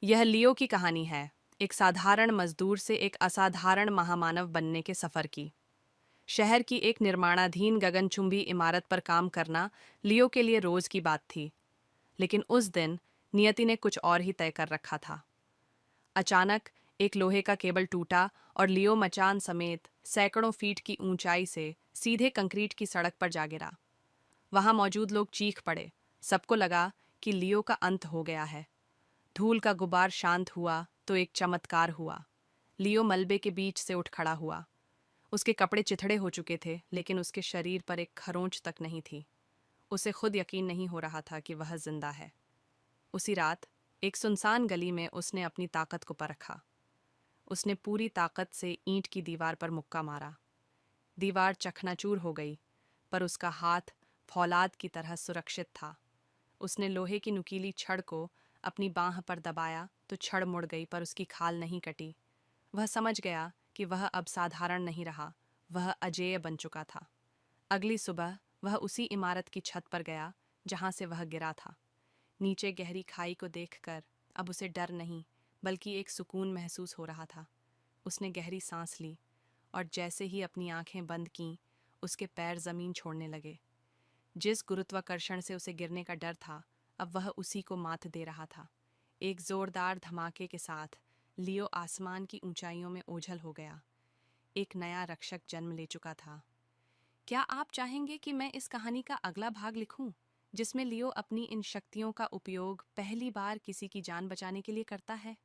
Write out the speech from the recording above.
यह लियो की कहानी है, एक साधारण मजदूर से एक असाधारण महामानव बनने के सफर की। शहर की एक निर्माणाधीन गगनचुंबी इमारत पर काम करना लियो के लिए रोज की बात थी। लेकिन उस दिन नियति ने कुछ और ही तय कर रखा था। अचानक एक लोहे का केबल टूटा और लियो मचान समेत सैकड़ों फीट की ऊंचाई से सीधे कंक्रीट की सड़क पर जा गिरा। वहां मौजूद लोग चीख पड़े। सबको लगा कि लियो का अंत हो गया है। धूल का गुबार शांत हुआ तो एक चमत्कार हुआ। लियो मलबे के बीच से उठ खड़ा हुआ। उसके कपड़े चिथड़े हो चुके थे, लेकिन उसके शरीर पर एक खरोंच तक नहीं थी। उसे खुद यकीन नहीं हो रहा था कि वह जिंदा है। उसी रात एक सुनसान गली में उसने अपनी ताकत को परखा। उसने पूरी ताकत से ईंट की दीवार पर मुक्का मारा। दीवार चकनाचूर हो गई, पर उसका हाथ फौलाद की तरह सुरक्षित था। उसने लोहे की नुकीली छड़ को अपनी बांह पर दबाया तो छड़ मुड़ गई, पर उसकी खाल नहीं कटी। वह समझ गया कि वह अब साधारण नहीं रहा, वह अजेय बन चुका था। अगली सुबह वह उसी इमारत की छत पर गया जहां से वह गिरा था। नीचे गहरी खाई को देखकर अब उसे डर नहीं, बल्कि एक सुकून महसूस हो रहा था। उसने गहरी सांस ली, और जैसे ही अपनी आंखें बंद कीं, उसके पैर जमीन छोड़ने लगे। जिस गुरुत्वाकर्षण से उसे गिरने का डर था, अब वह उसी को मात दे रहा था। एक जोरदार धमाके के साथ लियो आसमान की ऊंचाइयों में ओझल हो गया। एक नया रक्षक जन्म ले चुका था। क्या आप चाहेंगे कि मैं इस कहानी का अगला भाग लिखूं, जिसमें लियो अपनी इन शक्तियों का उपयोग पहली बार किसी की जान बचाने के लिए करता है?